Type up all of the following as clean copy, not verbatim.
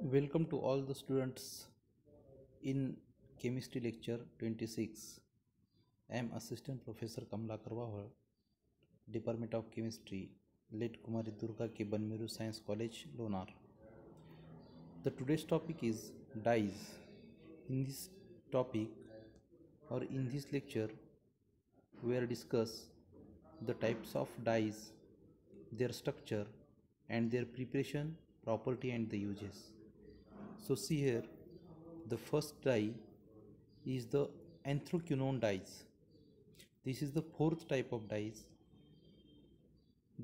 Welcome to all the students in chemistry lecture 26. I am Assistant Professor Kamlakar Vahal, Department of Chemistry, late Kumari Durga K. Banmeru Science College, Lonar. The today's topic is dyes. In this topic or in this lecture, we are discuss the types of dyes, their structure, and their preparation, property, and the uses. So see here, the first dye is the anthraquinone dyes. This is the fourth type of dyes.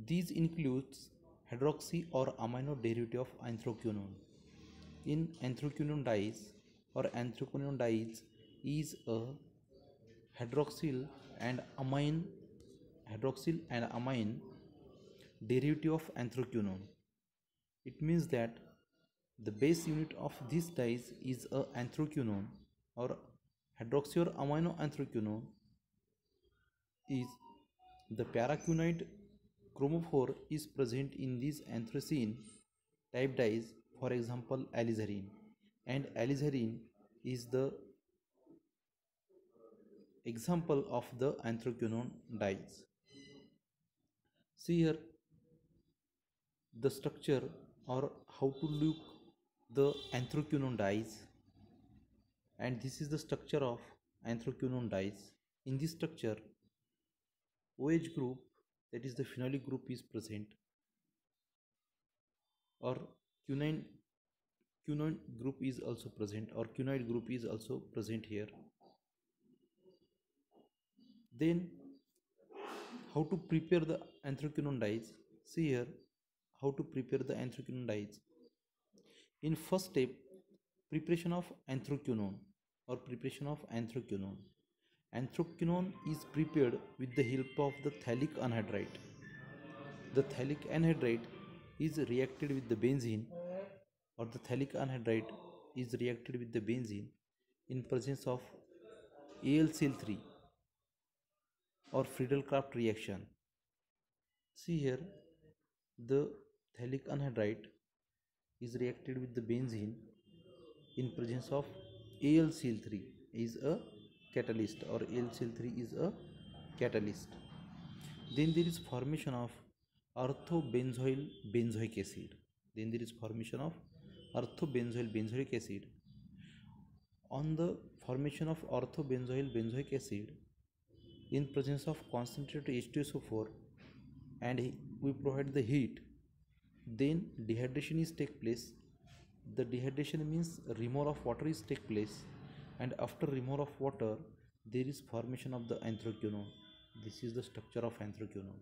These includes hydroxy or amino derivative of anthraquinone. In anthraquinone dyes or anthraquinone dyes is a hydroxyl and amine derivative of anthraquinone. It means that the base unit of these dyes is a anthraquinone or hydroxy or amino anthraquinone is the paraquinide chromophore is present in these anthracene type dyes, for example alizarin, and alizarin is the example of the anthraquinone dyes. See here the structure or how to look the anthraquinone dyes, and this is the structure of anthraquinone dyes. In this structure, OH group, that is the phenolic group, is present, or quinone group is also present, or quinoid group is also present here. Then how to prepare the anthraquinone dyes? See here how to prepare the anthraquinone dyes. In first step, preparation of anthraquinone or preparation of anthraquinone. Anthraquinone is prepared with the help of the phthalic anhydride. The phthalic anhydride is reacted with the benzene, or the phthalic anhydride is reacted with the benzene in presence of AlCl3 or Friedel-Crafts reaction. See here the phthalic anhydride is reacted with the benzene in presence of AlCl3 is a catalyst, or AlCl3 is a catalyst. Then there is formation of orthobenzoyl benzoic acid. On the formation of orthobenzoyl benzoic acid in presence of concentrated H2SO4 and we provide the heat, then dehydration is take place. The dehydration means removal of water is take place, and after removal of water there is formation of the anthraquinone. This is the structure of anthraquinone.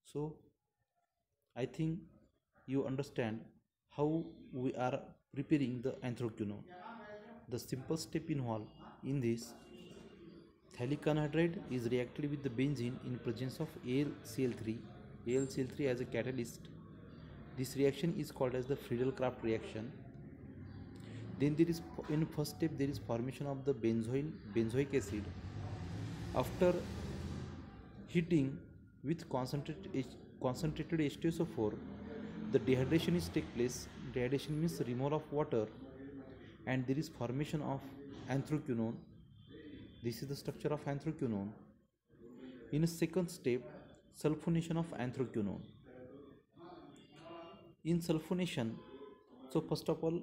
So I think you understand how we are preparing the anthraquinone. The simple step involved in this: phthalic anhydride is reacted with the benzene in presence of AlCl3 as a catalyst. This reaction is called as the Friedel-Crafts reaction. Then there is, in first step, there is formation of the benzoic acid. After heating with concentrated H2SO4, the dehydration is take place. Dehydration means removal of water, and there is formation of anthraquinone. This is the structure of anthraquinone. In a second step, sulfonation of anthraquinone. In sulfonation, so first of all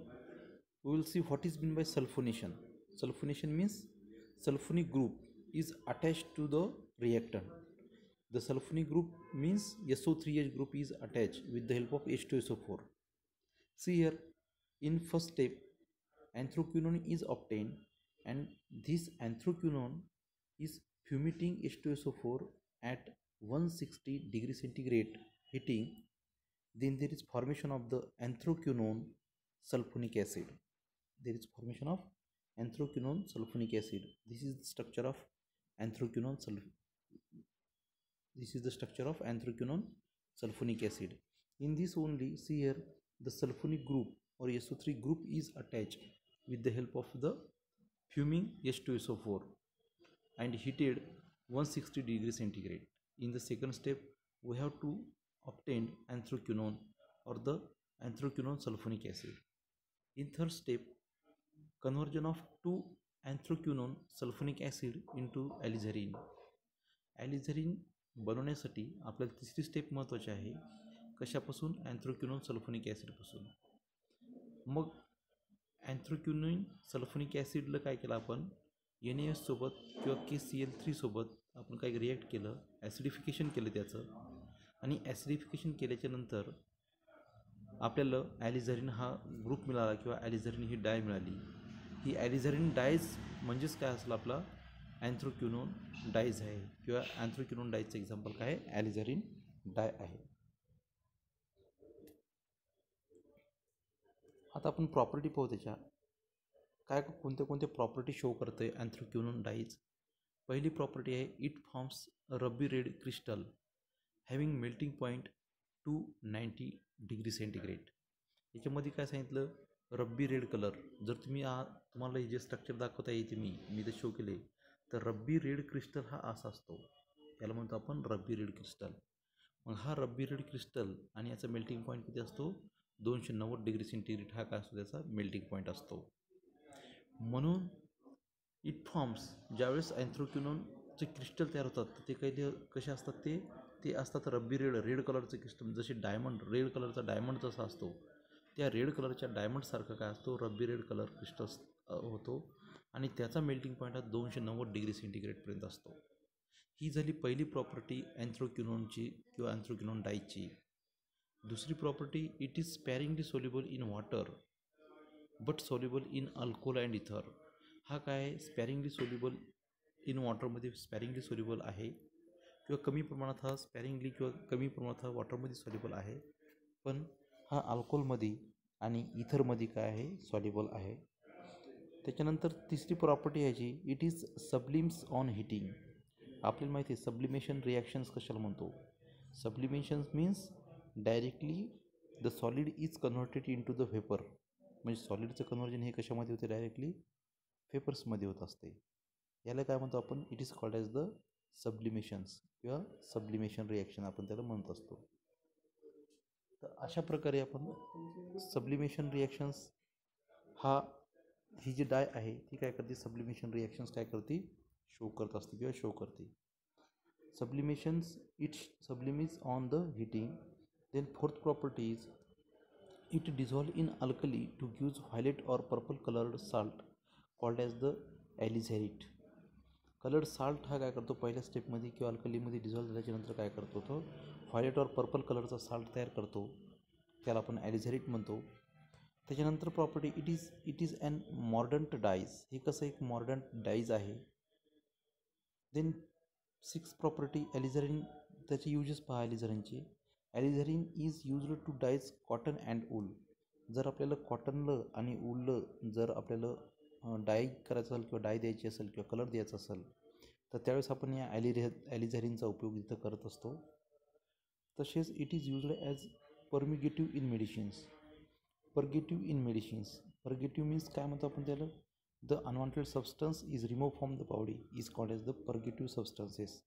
we will see what is meant by sulfonation. Sulfonation means sulfonic group is attached to the reactant. The sulfonic group means SO3H group is attached with the help of H2SO4. See here, in first step anthraquinone is obtained, and this anthraquinone is fumigating H2SO4 at 160 degree centigrade heating. Then there is formation of the anthraquinone sulfonic acid. This is the structure of anthraquinone sulfonic acid. In this only, see here, the sulfonic group or SO3 group is attached with the help of the fuming H2SO4 and heated 160 degree centigrade. In the second step, we have to obtain anthraquinone or the anthraquinone sulfonic acid. In third step, conversion of 2-anthraquinone sulfonic acid into alizarin. alizarin बनवण्यासाठी आपल्याला तिसरी step महत्त्वाची आहे. कशापासून? अँथ्रोक्विनोन sulphonic ॲसिडपासून. मग अँथ्रोक्विनोन sulphonic ॲसिडला काय केलं आपण? NaS सोबत किंवा KCl3 सोबत आपण काय रिॲक्ट केलं, ॲसिडिफिकेशन केलं त्याचं, आणि ॲसिडिफिकेशन केल्याच्या नंतर आपल्याला ॲलिझारिन हा ग्रुप मिळाला किंवा ॲलिझारिन ही डाय मिळाली. ही ॲलिझारिन डायज म्हणजेच काय असलं आपला अँथ्रोक्विनोन डायज आहे किंवा अँथ्रोक्विनोन डायजचं एक्झाम्पल काय आहे? ॲलिझारिन डाय आहे. आता आपण प्रॉपर्टी पाहू त्याच्या काय कोणत्या प्रॉपर्टी शो करते अँथ्रोक्विनोन डाईज. पहिली प्रॉपर्टी आहे it forms rabi red crystal having melting point 290 degree centigrade. याच्यामध्ये काय सांगितलं? रब्बी रेड कलर. जर तुम्हाला हे जे स्ट्रक्चर दाखवता येते मी ते शो केले, तर रब्बी रेड क्रिस्टल हा असा असतो, याला म्हणतो आपण रब्बी रेड क्रिस्टल. मग हा रब्बी रेड क्रिस्टल आणि याचा मेल्टिंग पॉईंट किती असतो? 290 डिग्री सेंटीग्रेड हा काय असतो? त्याचा मेल्टिंग पॉईंट असतो. म्हणून इट फॉर्म्स ज्यावेळेस अँथ्रोक्विनोनचे क्रिस्टल तयार होतात ते काही कसे असतात? ते असतात रब्बी रेड कलरचे क्रिस्टल. जसे डायमंड, रेड कलरचा डायमंड जसा असतो, त्या रेड कलरच्या डायमंडसारखं काय असतो? रब्बी रेड कलर क्रिस्टल होतो आणि त्याचा मेल्टिंग पॉईंट हा 290 डिग्री सेंटीग्रेडपर्यंत असतो. ही झाली पहिली प्रॉपर्टी अँथ्रोक्विनोनची किंवा अँथ्रोक्विनोन डायची. दुसरी property it is sparingly soluble in water but soluble in alcohol and ether. हा काय? स्पॅरिंगली सोल्युबल इन वॉटरमध्ये स्पॅरिंगली सोल्युबल आहे किंवा कमी प्रमाणात हा स्पॅरिंगली किंवा कमी प्रमाणात हा वॉटरमध्ये सॉल्युबल आहे, पण हा अल्कोहोलमध्ये आणि इथरमध्ये काय आहे? सॉल्युबल आहे. त्याच्यानंतर तिसरी प्रॉपर्टी ह्याची it is sublimes on heating. आपल्याला माहिती आहे सब्लिमेशन रिॲक्शन्स कशाला म्हणतो? Sublimations means directly the solid is converted in to the vapour. म्हणजे सॉलिडचं कन्व्हर्जन हे कशामध्ये होते? डायरेक्टली व्हेपर्समध्ये होत असते. याला काय म्हणतो आपण? It is called as the sublimations किंवा सब्लिमेशन रिॲक्शन आपण त्याला म्हणत असतो. तर अशा प्रकारे आपण सब्लिमेशन रिॲक्शन्स ही जी डाय आहे ती काय करते? सब्लिमेशन रिॲक्शन्स काय करते? शो करत असते किंवा शो करते. Sublimations it sublimes on the heating. Then fourth property is it dissolve in alkali to gives violet or purple coloured salt called as the alizarate. Coloured salt हा काय करतो? पहिल्या स्टेपमध्ये किंवा अल्कलीमध्ये डिझॉल्व झाल्याच्यानंतर काय करतो? तो व्हायलेट ऑर पर्पल कलरचा साल्ट तयार करतो, त्याला आपण ॲलिझॅरिट म्हणतो. त्याच्यानंतर property it is an mordant dyes. हे कसं एक मॉर्डंट डाईज आहे. Then six property alizarin. त्याचे युजेस पहा ॲलिझॅरिनचे. Alizarin is used to dyes cotton and wool. जर आपल्याला कॉटनलं आणि वूललं जर आपल्याला डाय करायचं असेल किंवा डाय द्यायची असेल किंवा कलर द्यायचा असेल तर त्यावेळेस आपण या ॲलिझॅरिनचा उपयोग इथं करत असतो. तसेच it is used as purgative in medicines. Purgative means काय म्हणतो आपण त्याला? The unwanted substance is remove from the body is called as the purgative substances.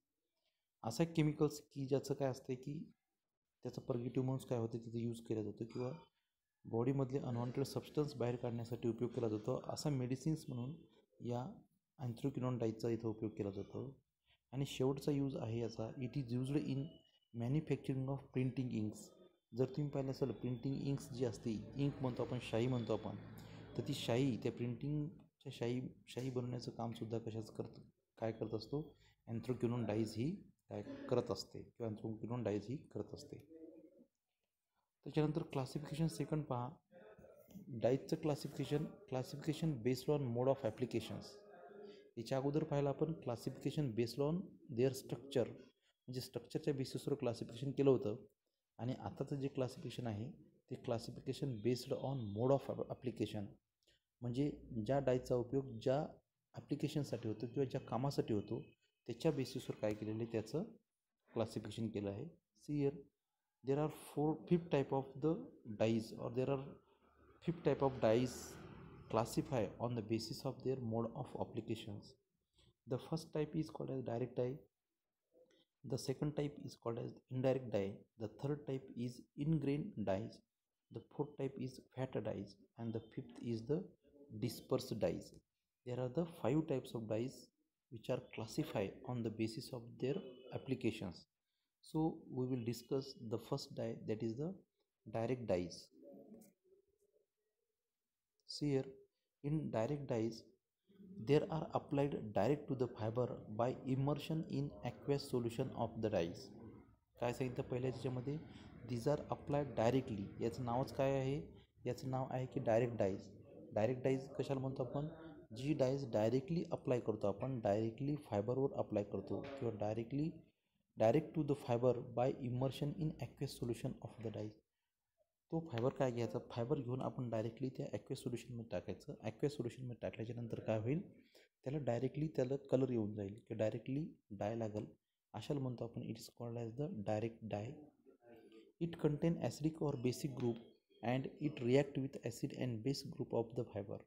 असा केमिकल्स की ज्याचं काय असते की त्याचं परगेटिव्ह म्हणून काय होतं तिथे यूज केलं जातं किंवा बॉडीमधले अनवॉन्टेड सबस्टन्स बाहेर काढण्यासाठी उपयोग केला जातो. असा मेडिसिन्स म्हणून या अँथ्रोक्विनोन डाईजचा इथं उपयोग केला जातो. आणि शेवटचा यूज आहे याचा it is used in manufacturing of printing inks. जर तुम्ही पाहिलं असेल प्रिंटिंग इंक्स जी असते, इंक म्हणतो आपण, शाई म्हणतो आपण, तर ती शाई त्या प्रिंटिंगच्या शाई बनवण्याचं कामसुद्धा काय करत असतो? अँथ्रोक्विनोन डाईज ही काय करत असते किंवा अँथ्रोक्विनोन डाईज ही करत असते. त्याच्यानंतर क्लासिफिकेशन सेकंड पहा. डाईजचं classification based on mode of applications. याच्या अगोदर पाहिलं आपण classification based on their structure, म्हणजे स्ट्रक्चरच्या बेसिसवर क्लासिफिकेशन केलं होतं. आणि आताचं जे क्लासिफिकेशन आहे ते classification based on mode of application, म्हणजे ज्या डायचा उपयोग ज्या ॲप्लिकेशनसाठी होतो किंवा ज्या कामासाठी होतो त्याच्या बेसिसवर काय केलेलं आहे त्याचं क्लासिफिकेशन केलं आहे. See here there are fifth type of the dyes, or there are fifth type of dyes classified on the basis of their mode of applications. The first type is called as direct dye. The second type is called as indirect dye. The third type is ingrain dyes. The fourth type is fat dyes, and the fifth is the dispersed dyes. There are the 5 types of dyes which are classified on the basis of their applications. So we will discuss the first dye, that is the direct dyes. See here, in direct dyes there are applied direct to the fiber by immersion in aqueous solution of the dyes. काय सांगितलं पहिल्या याच्यामध्ये, these are applied directly. याचं नावच काय आहे, याचं नाव आहे की डायरेक्ट डाईज. डायरेक्ट डाईज कशाला म्हणतो आपण, जी डाईज डायरेक्टली अप्लाय करतो आपण, डायरेक्टली फायबरवर अप्लाय करतो किंवा direct to the fibre by immersion in aqueous solution of the dyes. तो फायबर काय घ्यायचा, फायबर घेऊन आपण डायरेक्टली त्या ॲक्वेस सोल्युशनमध्ये टाकायचं. ॲक्वेस सोल्युशनमध्ये टाकल्याच्यानंतर काय होईल, त्याला डायरेक्टली त्याला कलर येऊन जाईल किंवा डायरेक्टली डाय लागेल. अशाला म्हणतो आपण it is called as the direct dye. It contain acidic or basic group and it react with acid and base group of the fibre.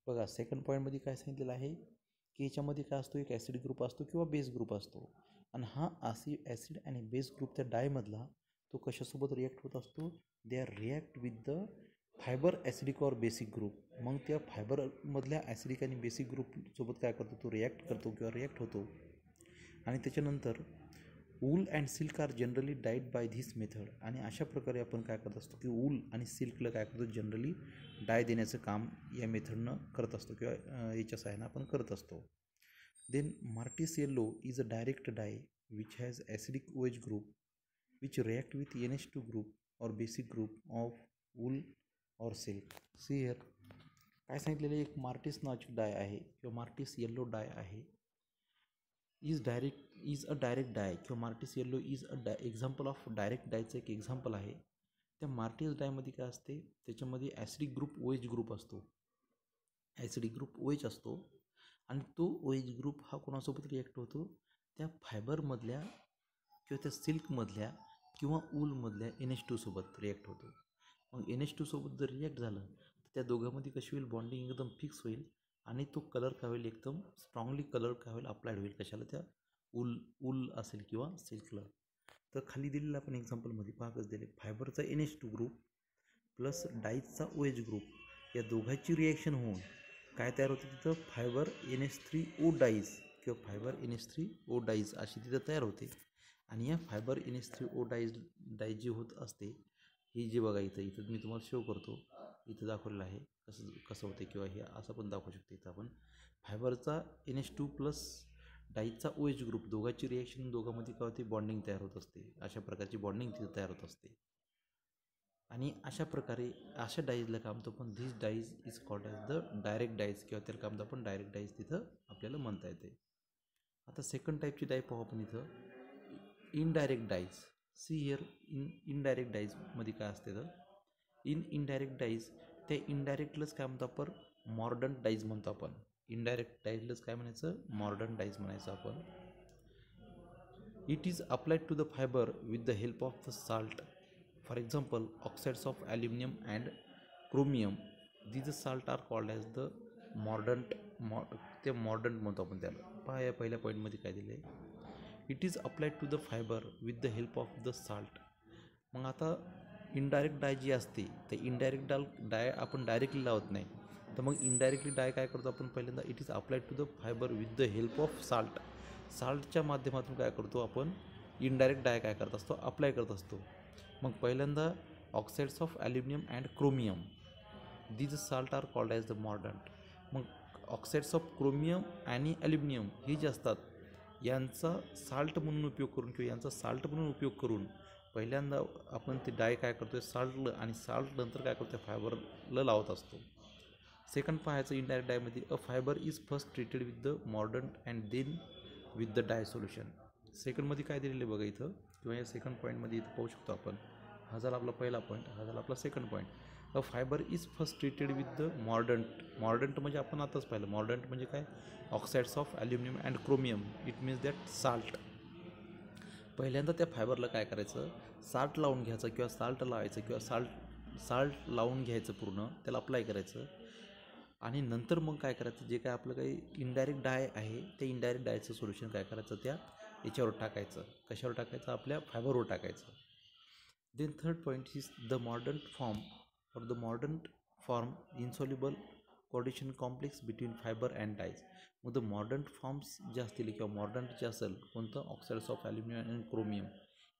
बघा सेकंड पॉईंटमध्ये काय सांगितलेलं आहे की याच्यामध्ये काय असतो, एक ॲसिड ग्रुप असतो किंवा बेस ग्रुप असतो, आणि हा ॲसिड आणि बेस ग्रुप त्या डायमधला तो कशासोबत रिॲक्ट होत असतो, they are react with the fibre acidic or basic group. मग त्या फायबरमधल्या ॲसिडिक आणि बेसिक ग्रुपसोबत काय करतो, तो रिॲक्ट करतो किंवा रिॲक्ट होतो. आणि त्याच्यानंतर wool and silk are generally dyed by this method. आणि अशा प्रकारे आपण काय करत असतो की वूल आणि सिल्कला काय करतो, जनरली डाय देण्याचं काम या मेथडनं करत असतो किंवा याच्या सहाय्यानं आपण करत असतो. Then Martius yellow is a direct dye which has acidic OH group which react with NH2 group और बेसिक ग्रुप ऑफ वूल और सिल्क. सी हिअर काय सांगितलेलं, एक मार्टिस नावाची डाय आहे किंवा मार्टिस येल्लो डाय आहे. इज अ डायरेक्ट डाय किंवा Martius yellow is a example of direct डायचं एक एक्झाम्पल आहे. त्या मार्टिस डायमध्ये काय असते, त्याच्यामध्ये ॲसिडिक ग्रुप OH ग्रुप असतो, ॲसिडिक ग्रुप OH असतो, आणि तो OH ग्रुप हा कोणासोबत रिॲक्ट होतो, त्या फायबरमधल्या किंवा त्या सिल्कमधल्या किंवा ऊलमधल्या NH2 सोबत रिॲक्ट होतो. मग NH2 सोबत जर रिॲक्ट झालं तर त्या दोघांमध्ये कशी होईल, बॉन्डिंग एकदम फिक्स होईल आणि तो कलर काय होईल, एकदम स्ट्रॉंगली कलर काय होईल, अप्लाइड होईल. कशाला, त्या ऊल असेल किंवा सिल्कला. तर खाली दिलेलं आपण एक्झाम्पलमध्ये पाहतच दिले, फायबरचा NH2 ग्रुप प्लस डाईजचा OH ग्रुप या दोघांची रिॲक्शन होऊन काय तयार होते, तिथं फायबर NH3O डाईज किंवा फायबर NH3O डाईज अशी तिथं तयार होते. आणि या फायबर NH3O डाईज जी होत असते, ही जी बघा इथं मी तुम्हाला शो करतो, इथं दाखवलेलं आहे कसं होते, किंवा हे असं पण दाखवू शकतो. इथं आपण फायबरचा NH2 प्लस डाईजचा OH ग्रुप दोघांची रिॲक्शन, दोघांमध्ये काय होते, बॉन्डिंग तयार होत असते. अशा प्रकारची बॉन्डिंग तिथं तयार होत असते. आणि अशा प्रकारे अशा डाईजला काय म्हणतो आपण, this dies is called as the direct dies किंवा त्याला काय म्हणतो आपण, डायरेक्ट डाईज तिथं आपल्याला म्हणता येते. आता सेकंड टाईपची डाय पाहू आपण इथं, indirect dyes. See here, indirect डाईजमध्ये काय असते तर, इनडायरेक्ट डाईज, त्या इनडायरेक्टलाच काय म्हणतो आपण, मॉर्डन डाईज म्हणतो आपण. इनडायरेक्ट डाईजलाच काय म्हणायचं, मॉर्डन डाईज म्हणायचं आपण. It is applied to the fibre with the help of the salt. For example oxides of aluminium and chromium. These salt are called as the ते मॉर्डंट म्हणतो आपण त्याला. पहा या पहिल्या पॉईंटमध्ये काय दिलं आहे, it is applied to the fibre with the help of the salt. मग आता इनडायरेक्ट डाय जी असते, ते इनडायरेक्ट डाय आपण डायरेक्टली लावत नाही, तर मग इनडायरेक्टली डाय काय करतो आपण, पहिल्यांदा it is applied to the fibre with the help of salt. साल्टच्या माध्यमातून काय करतो आपण, इनडायरेक्ट डाय काय करत असतो, अप्लाय करत असतो. मग पहिल्यांदा oxides of aluminium and chromium, these salt are called as the mordant. मग ऑक्साइड्स ऑफ क्रोमियम आणि ॲल्युमिनियम हे जे असतात, यांचा साल्ट म्हणून उपयोग करून किंवा यांचा साल्ट म्हणून उपयोग करून पहिल्यांदा आपण ते डाय काय करतो, साल्टला, आणि साल्ट नंतर काय करतो, फायबरला लावत असतो. सेकंड पाहायचं इनडायरेक्ट डायमध्ये, a fibre is first treated with the mordant and then with the dye solution. सेकंडमध्ये काय दिलेलं आहे बघा इथं, किंवा या सेकंड पॉईंटमध्ये इथं पाहू शकतो आपण. हा झाला आपला पहिला पॉईंट, हा झाला आपला second point. A fibre is first treated with the mordant म्हणजे आपण आताच पाहिलं, मॉर्डंट म्हणजे काय, oxides of aluminium and chromium, it means that salt. पहिल्यांदा त्या फायबरला काय करायचं, साल्ट लावून घ्यायचं किंवा साल्ट लावायचं किंवा साल्ट लावून घ्यायचं, पूर्ण त्याला अप्लाय करायचं. आणि नंतर मग काय करायचं, जे काय आपलं काही इनडायरेक्ट डाय आहे, त्या इनडायरेक्ट डायचं सोल्युशन काय करायचं, त्या याच्यावर टाकायचं. कशावर टाकायचं, आपल्या फायबरवर टाकायचं. Then third point is the modern form or the modern form insoluble coordination complex between fiber and dyes. मग द मॉडर्न फॉर्म्स जे असतील किंवा मॉडर्न जे असेल कोणतं ऑक्साइड्स ऑफ ॲल्युमिनियम आणि क्रोमियम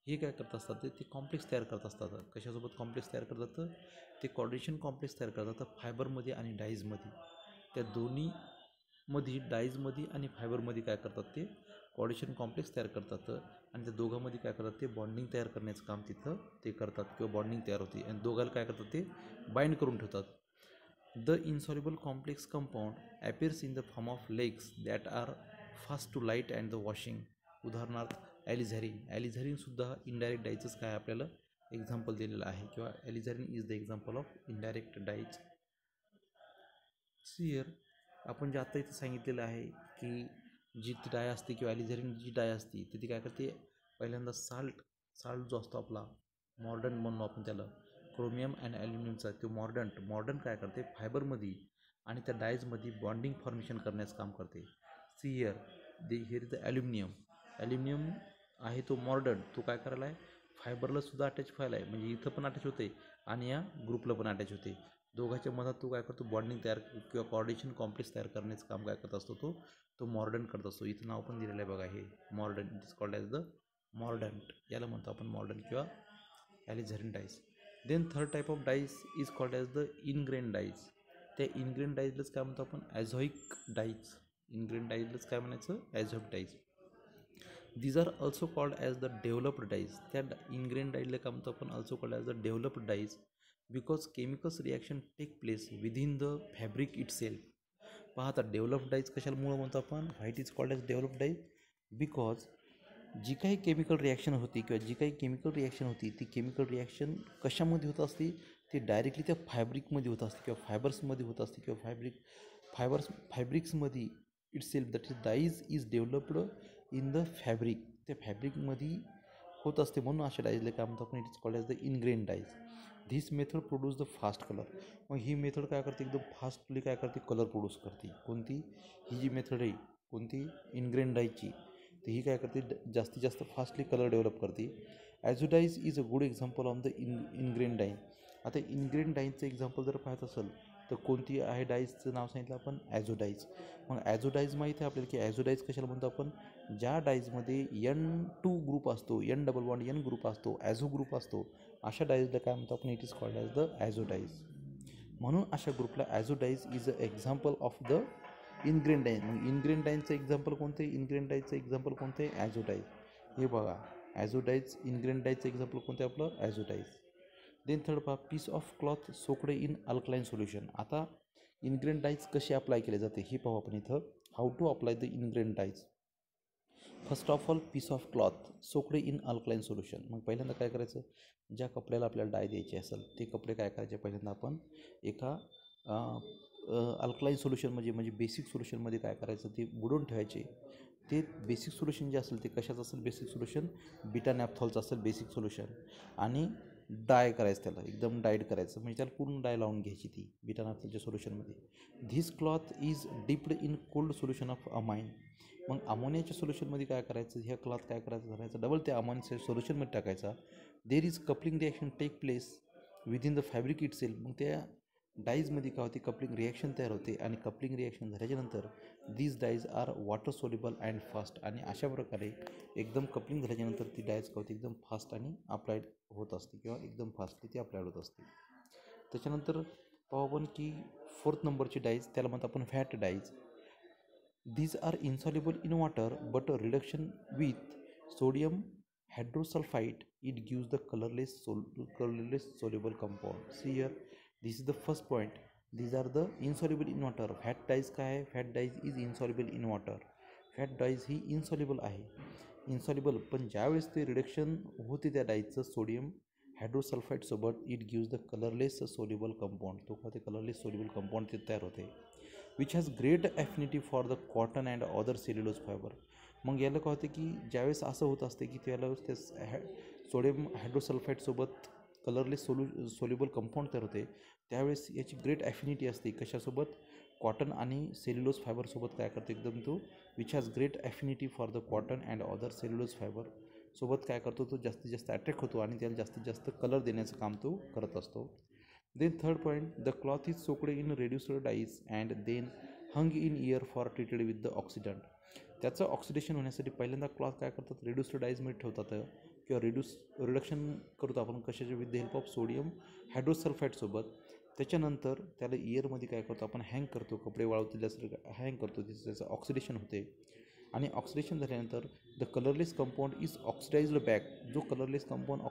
हे काय करत असतात ते कॉम्प्लेक्स तयार करत असतात. कशासोबत कॉम्प्लेक्स तयार करतात ते कोऑर्डिनेशन कॉम्प्लेक्स तयार करतात फायबरमध्ये आणि डाईजमध्ये. त्या दोन्हीमध्ये डाईजमध्ये आणि फायबरमध्ये काय करतात ते कोऑर्डिनेशन कॉम्प्लेक्स तयार करतात आणि त्या दोघांमध्ये काय करतात ते बॉन्डिंग तयार करण्याचं काम तिथं ते करतात किंवा बॉन्डिंग तयार होते आणि दोघांना काय करतात ते बाइंड करून ठेवतात. The insoluble complex compound appears in the form of legs that are fast to light and the washing. उदाहरणार्थ ॲलिझॅरिनसुद्धा इनडायरेक्ट डाईचंच काय आपल्याला एक्झाम्पल दिलेलं आहे किंवा alizarin is the example of indirect dyes. Here आपण जे आत्ता इथं सांगितलेलं आहे की जी ती डाय असते किंवा ॲलिझॅरिन जी डाय असते ती काय करते पहिल्यांदा साल्ट जो असतो आपला मॉर्डन म्हणून आपण त्याला क्रोमियम अँड ॲल्युमिनियमचा तो मॉर्डन काय करते फायबरमध्ये आणि त्या डायजमध्ये बॉन्डिंग फॉर्मेशन करण्याचं काम करते. See here is the aluminium आहे तो मॉर्डन तो काय करायला आहे फायबरला सुद्धा अटॅच व्हायला आहे म्हणजे इथं पण अटॅच होते आणि या ग्रुपला पण अटॅच होते. दोघांच्या मधात तो काय करतो बॉन्डिंग तयार किंवा कोऑर्डिनेशन कॉम्प्लेक्स तयार करण्याचं काम काय करत असतो तो मॉर्डन करत असतो. इथं नाव पण दिलेलं आहे बघा हे mordant. It is called as the mordant. याला म्हणतो आपण मॉर्डन किंवा alizarin dyes. Then third type of dyes is called as the ingrain dyes. त्या इनग्रेन डाईजलाच काय म्हणतो आपण ॲझॉइक डाईज. इनग्रेन डाईजलाच काय म्हणायचं azoic dyes. These are also called as the developed dyes. त्या इनग्रेन डाईजला काय म्हणतो आपण also called as the developed dyes because chemicals reaction take place within the fabric itself. पहा आता डेव्हलप्ड डाईज कशामुळं म्हणतो आपण white is called as developed dyes because जी काही केमिकल रिॲक्शन होती किंवा जी काही केमिकल रिॲक्शन होती ती केमिकल रिॲक्शन कशामध्ये होत असते ते डायरेक्टली त्या फॅब्रिकमध्ये होत असते किंवा फायबर्समध्ये होत असते किंवा फॅब्रिक्समध्ये itself that is dyes is developed in the fabric. त्या फॅब्रिकमध्ये होत असते म्हणून अशा डाईजला काय म्हणतो आपण it is called as the ingrain dies. This method produce the fast colour. मग ही मेथड काय करते एकदम फास्टली काय करते कलर प्रोड्यूस करते. कोणती ही जी मेथड आहे कोणती इनग्रेन डाईजची तर ही काय करते जास्तीत जास्त फास्टली कलर डेव्हलप करते. Azo dyes is a good example of the ingrain dye. आता इनग्रेन डाईजचं एक्झाम्पल जर पाहत असेल तर कोणती आहे डाईजचं नाव सांगितलं आपण ॲझोडाईज. मग ॲझोडाईज माहिती आहे आपल्याला की ॲझोडाईज कशाला म्हणतो आपण ज्या डाईजमध्ये N2 ग्रुप असतो N ग्रुप असतो ॲझो ग्रुप असतो अशा डाईजला काय म्हणतो आपण it is called as the azo dyes. म्हणून अशा ग्रुपला azo dyes is a example of the ingrain dyes. मग इनग्रेन डाईजचं एक्झाम्पल कोणतं आहे इनग्रेन डाईजचं एक्झाम्पल कोणतं आहे ॲझोडाईज. हे बघा ॲझोडाईज इनग्रेन डाईजचं एक्झाम्पल कोणतं आहे आपलं ॲझोडाईज. देन थर्ड पहा piece of cloth soaked in alkaline solution. आता इनग्रेन डाईज कशी अप्लाय केले जाते हे पाहू आपण इथं. How to apply the ingrain dyes. First of all piece of cloth soaked in alkaline solution. मग पहिल्यांदा काय करायचं ज्या कपड्याला आपल्याला डाय द्यायची असेल ते कपडे काय करायचे पहिल्यांदा आपण एका अल्कलाईन सोल्युशन म्हणजे बेसिक सोल्युशनमध्ये काय करायचं ते बुडवून ठेवायचे. ते बेसिक सोल्युशन जे असेल ते कशाचं असेल बेसिक सोल्युशन बीटा नॅपथॉलचं असेल बेसिक सोल्युशन आणि डाय करायचं त्याला एकदम डायड करायचं म्हणजे त्याला पूर्ण डाय लावून घ्यायची ती बीटा नॅपथॉलच्या सोल्युशनमध्ये. This cloth is dipped in cold solution of amine. मग अमोनियाच्या सोल्युशनमध्ये काय करायचं ह्या क्लॉथ काय करायचं डबल त्या अमोनियाच्या सोल्युशनमध्ये टाकायचा. There is coupling reaction take place within the fabric itself. मग त्या डाईजमध्ये काय होते कपलिंग रिॲक्शन तयार होते आणि कपलिंग रिॲक्शन झाल्याच्यानंतर these dyes R water soluble and fast. आणि अशा प्रकारे एकदम कपलिंग झाल्याच्यानंतर ती डाईज काय होते एकदम फास्ट आणि अप्लाइड होत असते किंवा एकदम फास्टली ती अप्लाइड होत असते. त्याच्यानंतर पाहू आपण की फोर्थ नंबरची डाईज त्याला म्हणतो आपण fat dies. These are insoluble in water but reduction with sodium hydrosulfide it gives the colorless soluble compound. See here this is the first point. These are the insoluble in water. Fat dyes काय आहे fat dyes is insoluble in water. Fat dyes ही insoluble आहे insoluble पण ज्यावेळेस ते reduction होते त्या डाईजचं sodium hydrosulphide सोबत it gives the colourless soluble compound. तो काय ते कलरलेस सोल्युबल कंपाऊंड ते तयार होते which has great affinity for the cotton and other cellulose fibre. मग याला काय होते की ज्यावेळेस असं होत असते की त्याला ते सोडियम हायड्रोसल्फाईडसोबत कलरलेस सोल्युबल कंपाऊंड तयार होते त्यावेळेस याची ग्रेट ॲफिनिटी असते कशासोबत कॉटन आणि सेल्युलोज फायबरसोबत काय करते एकदम तो which has great affinity for the cotton and other cellulose fibre सोबत काय करतो तो जास्तीत जास्त अट्रॅक्ट होतो आणि त्याला जास्तीत जास्त कलर देण्याचं काम तो करत असतो. Then third point, the cloth is soaked in reduced dyes and then hung in air for treated with the oxidant. त्याचं ऑक्सिडेशन होण्यासाठी पहिल्यांदा क्लॉथ काय करतात, रेड्युस्ड डाईजमध्ये ठेवतात किंवा रिडक्शन करतो आपण कशाच्या, with the help of sodium हायड्रोसल्फाईडसोबत. त्याच्यानंतर त्याला इयरमध्ये काय करतो आपण, हँग करतो, कपडे वाळवतील असं हँग करतो, त्याचं ऑक्सिडेशन होते. आणि ऑक्सिडेशन झाल्यानंतर the colourless compound is oxidised back. जो कलरलेस कंपाऊंड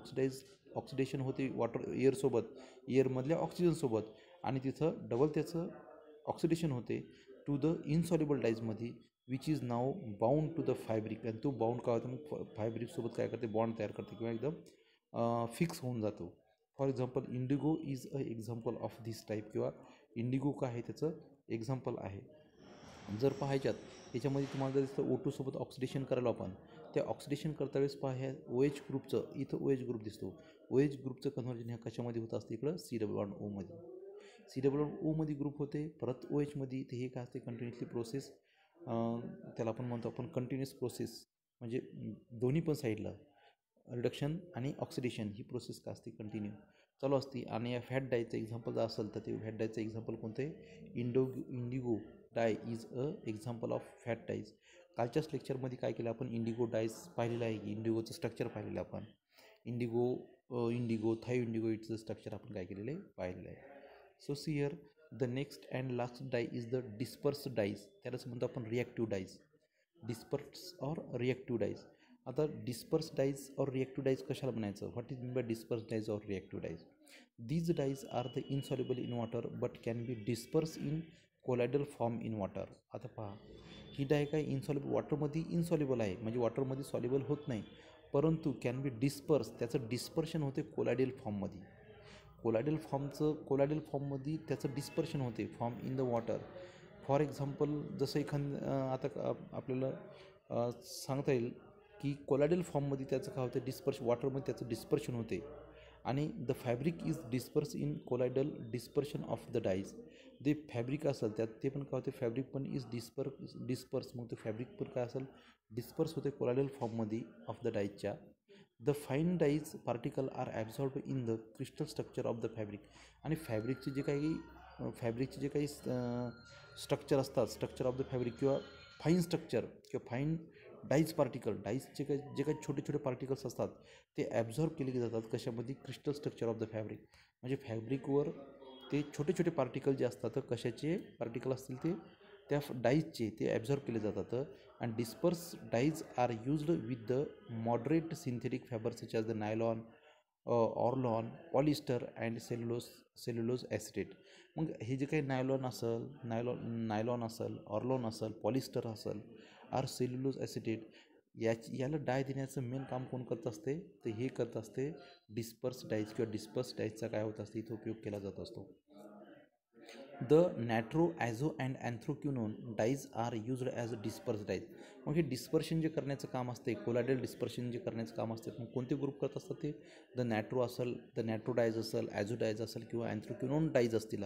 ऑक्सिडेशन होते वॉटर एअरसोबत, एअरमधल्या ऑक्सिजनसोबत, आणि तिथं डबल त्याचं ऑक्सिडेशन होते टू द इनसॉल्युबल डाईजमध्ये, विच इज नाव बाउंड टू द फॅब्रिक. आणि तो बाउंड काय होतं मग फॅब्रिकसोबत काय करते, बॉन्ड तयार करते किंवा एकदम फिक्स होऊन जातो. For example Indigo is a example of this type, किंवा इंडिगो काय आहे त्याचं एक्झाम्पल आहे. जर पाहायच्यात याच्यामध्ये तुम्हाला जर दिसतं O2 सोबत ऑक्सिडेशन करायला आपण, त्या ऑक्सिडेशन करता वेळेस पहा ह्या OH ग्रुपचं, इथं OH ग्रुप दिसतो. OH ग्रुपचं कन्व्हर्जन ह्या कशामध्ये होतं असतं, इकडं COO मध्ये. COO मध्ये ग्रुप होते, परत OH मध्ये. ते हे काय असते, कंटिन्युअसली प्रोसेस, त्याला आपण म्हणतो आपण कंटिन्युअस प्रोसेस, म्हणजे दोन्ही पण साईडला रिडक्शन आणि ऑक्सिडेशन ही प्रोसेस काय असते, कंटिन्यू चालू असते. आणि या फॅट डायचं एक्झाम्पल जर असेल तर ते फॅट डायचं एक्झाम्पल कोणतं आहे, indigo dye is a example of fat dyes. कालच्याच लेक्चरमध्ये काय केलं आपण, इंडिगो डायज पाहिलेलं आहे की इंडिगोचं स्ट्रक्चर पाहिलेलं आपण. इंडिगो थाय इंडिगो इटचं स्ट्रक्चर आपण काय केलेलं आहे, पाहिलेलं आहे. So see here the next and last dye is the disperse dyes. त्यालाच म्हणतो आपण reactive dyes. Disperse or reactive dyes. आता डिस्पर्स डाईज और रिॲक्टिव्ह डाईज कशाला म्हणायचं, what is mean by disperse dyes और reactive dyes. These dyes are the insoluble in water but can be disperse in colloidal form in water. आता पहा, ही डाय काय insoluble, वॉटरमध्ये insoluble आहे, म्हणजे वॉटरमध्ये सॉल्युबल होत नाही, परंतु कॅन बी डिस्पर्स, त्याचं डिस्पर्शन होते कोलायडल फॉर्ममध्ये. कोलायडल फॉर्ममध्ये त्याचं डिस्पर्शन होते, form in the water. For example जसं आता आपल्याला सांगता येईल की कोलायडल फॉर्ममध्ये त्याचं काय होतं, वॉटरमध्ये त्याचं डिस्पर्शन होते. आणि the fabric is disperse in colloidal dispersion of the dyes. जे फॅब्रिक असेल त्यात ते पण काय होते, फॅब्रिक पण इज डिस्पर्स, मग ते फॅब्रिक पण काय असेल, डिस्पर्स होते कोलायडल फॉर्ममध्ये ऑफ द डाईजच्या. The fine dyes particle are absorb in the crystal structure of the fabric. आणि फॅब्रिकचे जे काही स्ट्रक्चर असतात, स्ट्रक्चर ऑफ द फॅब्रिक किंवा फाईन स्ट्रक्चर किंवा फाईन डाईजचे जे काही छोटे छोटे पार्टिकल्स असतात ते ॲब्झॉर्ब केले जातात कशामध्ये, crystal structure of the fabric. म्हणजे फॅब्रिकवर ते छोटे छोटे पार्टिकल जे असतात, तर कशाचे पार्टिकल असतील ते त्या डाईजचे ते ॲब्झॉर्ब केले जातात. And disperse dies are used with the moderate synthetic fibre such as the nylon, Orlon, polyester and cellulose acetate. मग हे जे काही नायलॉन असेल, ऑर्लॉन असेल, पॉलिस्टर असेल, आर सेल्युलोज ॲसिटेट, याला डाय देण्याचं मेन काम कोण करत असते, तर हे करत असते डिस्पर्स डाईज, किंवा डिस्पर्स डाईजचा काय होत असते, इथं उपयोग केला जात असतो. The nitro, azo and anthraquinone dyes are used as a disperse dyes. मग हे डिस्पर्शन जे करण्याचं काम असते, कोलायडल डिस्पर्शन जे करण्याचं काम असते, मग कोणते ग्रुप करत असतात ते, द नॅट्रो डाईज असेल, ॲझो डाईज असेल किंवा अँथ्रोक्युनोन डाईज असतील.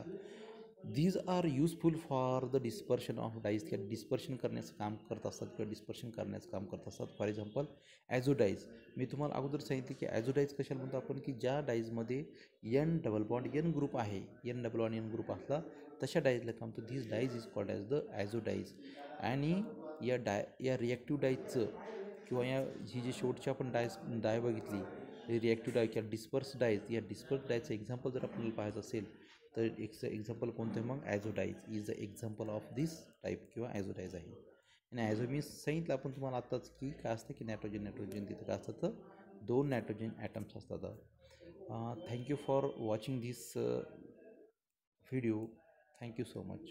These are useful for the dispersion of dyes, किंवा डिस्पर्शन करण्याचं काम करत असतात किंवा डिस्पर्शन करण्याचं काम करत असतात. फॉर एक्झाम्पल ॲझो डाईज, मी तुम्हाला अगोदर सांगितले की ॲझो डाईज कशाला म्हणतो आपण, की ज्या डाईजमध्ये एन ग्रुप आहे, एन ग्रुप असला तशा डाईजला काम म्हणतो, these dyes is called as the azo dyes. आणि या रिॲक्टिव्ह डाईजचं किंवा ही जी शेवटची आपण डाय बघितली रिॲक्टिव्ह डाय किंवा डिस्पर्स डाईज, या डिस्पर्स डायचं एक्झाम्पल जर आपल्याला पाहायचं असेल तर एक्झाम्पल कोणतं आहे, मग azo dyes is the example of this type किंवा ॲझो डाईज आहे. आणि ॲझो मी सांगितलं आपण तुम्हाला आत्ताच की काय असतं, की नायट्रोजन तिथं काय असतं, तर 2 नायट्रोजन ॲटम्स असतात. Thank you for watching this video. Thank you so much.